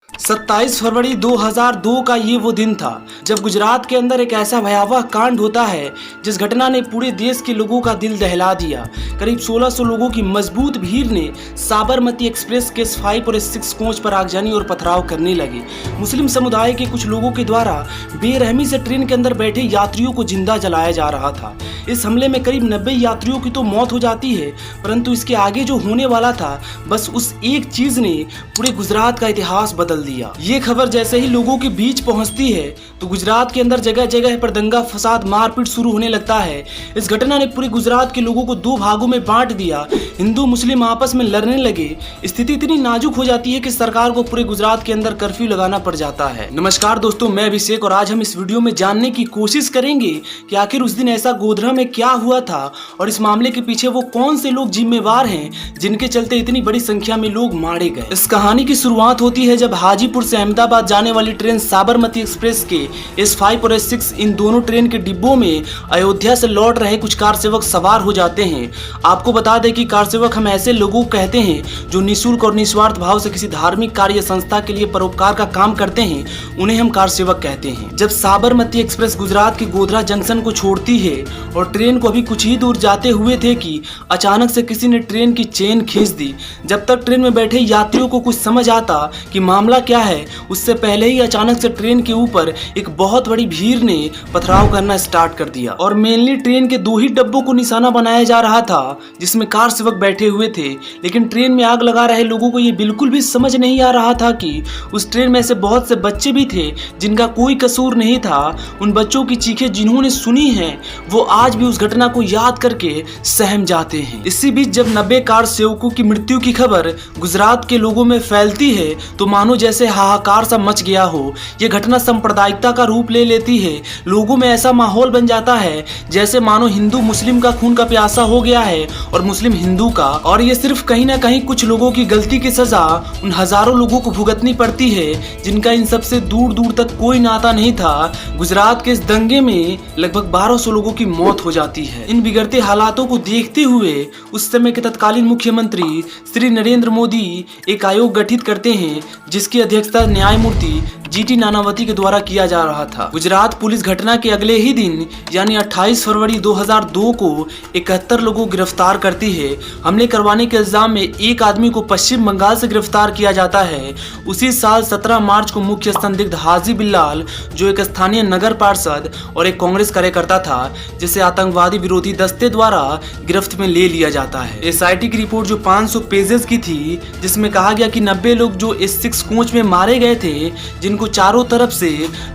27 फरवरी 2002 का ये वो दिन था जब गुजरात के अंदर एक ऐसा भयावह कांड होता है जिस घटना ने पूरे देश के लोगों का दिल दहला दिया। करीब 1600 लोगों की मजबूत भीड़ ने साबरमती एक्सप्रेस के S5 और S6 कोच पर आगजनी और पथराव करने लगे। मुस्लिम समुदाय के कुछ लोगों के द्वारा बेरहमी से ट्रेन के अंदर बैठे यात्रियों को जिंदा जलाया जा रहा था। इस हमले में करीब 90 यात्रियों की तो मौत हो जाती है, परंतु इसके आगे जो होने वाला था बस उस एक चीज ने पूरे गुजरात का इतिहास बदल दिया। ये खबर जैसे ही लोगों के बीच पहुंचती है तो गुजरात के अंदर जगह जगह पर दंगा फसाद मारपीट शुरू होने लगता है। इस घटना ने पूरे गुजरात के लोगों को दो भागों में बांट दिया। हिंदू मुस्लिम आपस में लड़ने लगे। स्थिति इतनी नाजुक हो जाती है कि सरकार को पूरे गुजरात के अंदर कर्फ्यू लगाना पड़ जाता है। नमस्कार दोस्तों, मैं अभिषेक और आज हम इस वीडियो में जानने की कोशिश करेंगे कि आखिर उस दिन ऐसा गोधरा में क्या हुआ था और इस मामले के पीछे वो कौन से लोग जिम्मेवार हैं जिनके चलते इतनी बड़ी संख्या में लोग मारे गए। इस कहानी की शुरुआत होती है जब हाजीपुर से अहमदाबाद जाने वाली ट्रेन साबरमती एक्सप्रेस के S5 और S6 इन दोनों ट्रेन के डिब्बों में अयोध्या से लौट रहे कुछ कार सेवक सवार हो जाते हैं। आपको बता दें कि कार सेवक हम ऐसे लोगों को कहते हैं जो निःशुल्क और निस्वार्थ भाव से किसी धार्मिक कार्य संस्था के लिए परोपकार का काम करते हैं, उन्हें हम कार सेवक कहते हैं। जब साबरमती एक्सप्रेस गुजरात के गोधरा जंक्शन को छोड़ती है और ट्रेन को अभी कुछ ही दूर जाते हुए थे कि अचानक से किसी ने ट्रेन की चेन खींच दी। जब तक ट्रेन में बैठे यात्रियों को कुछ समझ आता कि मामला क्या है, उससे पहले ही अचानक से ट्रेन के ऊपर एक बहुत बड़ी भीड़ ने पथराव करना स्टार्ट कर दिया और मेनली ट्रेन के दो ही डब्बों को निशाना बनाया जा रहा था जिसमें कार सेवक बैठे हुए थे। लेकिन ट्रेन में आग लगा रहे लोगों को ये बिल्कुल भी समझ नहीं आ रहा था कि उस ट्रेन में ऐसे बहुत से बच्चे भी थे जिनका कोई कसूर नहीं था। उन बच्चों की चीखें जिन्होंने सुनी है वो आज भी उस घटना को याद करके सहम जाते हैं। इसी बीच जब 90 कार सेवकों की मृत्यु की खबर गुजरात के लोगों में फैलती है तो मानो जैसे हाहाकार सा मच गया हो। यह घटना सांप्रदायिकता का रूप ले लेती है। लोगों में ऐसा माहौल बन जाता है जैसे मानो हिंदू मुस्लिम का खून का प्यासा हो गया है और मुस्लिम हिंदू का, और ये सिर्फ कहीं ना कहीं कुछ लोगों की गलती की सजा उन हजारों लोगों को भुगतनी पड़ती है जिनका इन सबसे दूर दूर तक कोई नाता नहीं था। गुजरात के इस दंगे में लगभग 1200 लोगों की मौत हो जाती है। इन बिगड़ते हालातों को देखते हुए उस समय के तत्कालीन मुख्यमंत्री श्री नरेंद्र मोदी एक आयोग गठित करते हैं जिसकी अध्यक्षता न्यायमूर्ति GT नानावती के द्वारा किया जा रहा था। गुजरात पुलिस घटना के अगले ही दिन यानी 28 फरवरी 2002 को 71 लोगों को गिरफ्तार करती है। हमले करवाने के इल्जाम में एक आदमी को पश्चिम बंगाल से गिरफ्तार किया जाता है। उसी साल 17 मार्च को मुख्य संदिग्ध हाजी बिल्लाल, जो एक स्थानीय नगर पार्षद और एक कांग्रेस कार्यकर्ता था, जिसे आतंकवादी विरोधी दस्ते द्वारा गिरफ्त में ले लिया जाता है। SIT की रिपोर्ट जो 500 पेजेस की थी, जिसमें कहा गया कि 90 लोग जो S6 कोच में मारे गए थे, जिनको चारों तरफ से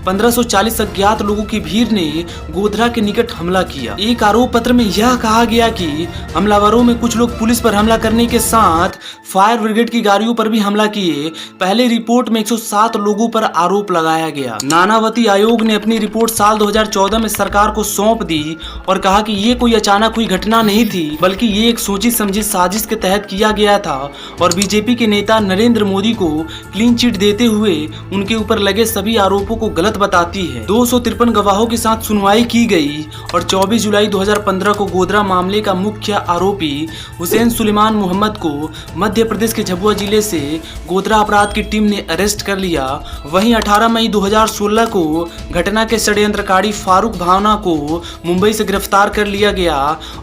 1540 अज्ञात लोगों की भीड़ ने गोधरा के निकट हमला किया। एक आरोप पत्र में यह कहा गया कि हमलावरों में कुछ लोग पुलिस पर हमला करने के साथ फायर ब्रिगेड की गाड़ियों पर भी हमला किए। पहले रिपोर्ट में 107 लोगों पर आरोप लगाया गया। नानावती आयोग ने अपनी रिपोर्ट साल 2014 में सरकार को सौंप दी और कहा कि ये कोई अचानक हुई घटना नहीं थी, बल्कि ये एक सोची समझी साजिश के तहत किया गया था और बीजेपी के नेता नरेंद्र मोदी को क्लीन चिट देते हुए उनके ऊपर लगे सभी आरोपों को गलत बताती है। 253 गवाहों के साथ सुनवाई की गई और 24 जुलाई 2015 को गोधरा मामले का मुख्य आरोपी हुसैन सुलेमान मोहम्मद को मध्य प्रदेश के झाबुआ जिले से गोधरा अपराध की टीम ने अरेस्ट कर लिया। वहीं 18 मई 2016 को घटना के षड्यंत्रकारी फारूक भावना को मुंबई से गिरफ्तार कर लिया गया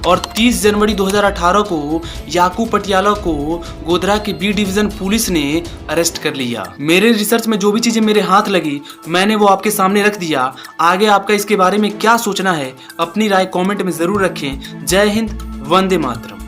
और 30 जनवरी 2018 को याकूब पटियाला को गोधरा की B डिवीजन पुलिस ने अरेस्ट कर लिया। मेरे रिसर्च में जो भी चीजें मेरे हाथ लगी मैंने वो आपके सामने रख दिया। आगे आपका इसके बारे में क्या सोचना है, अपनी राय कमेंट में जरूर रखें। जय हिंद, वंदे मातरम।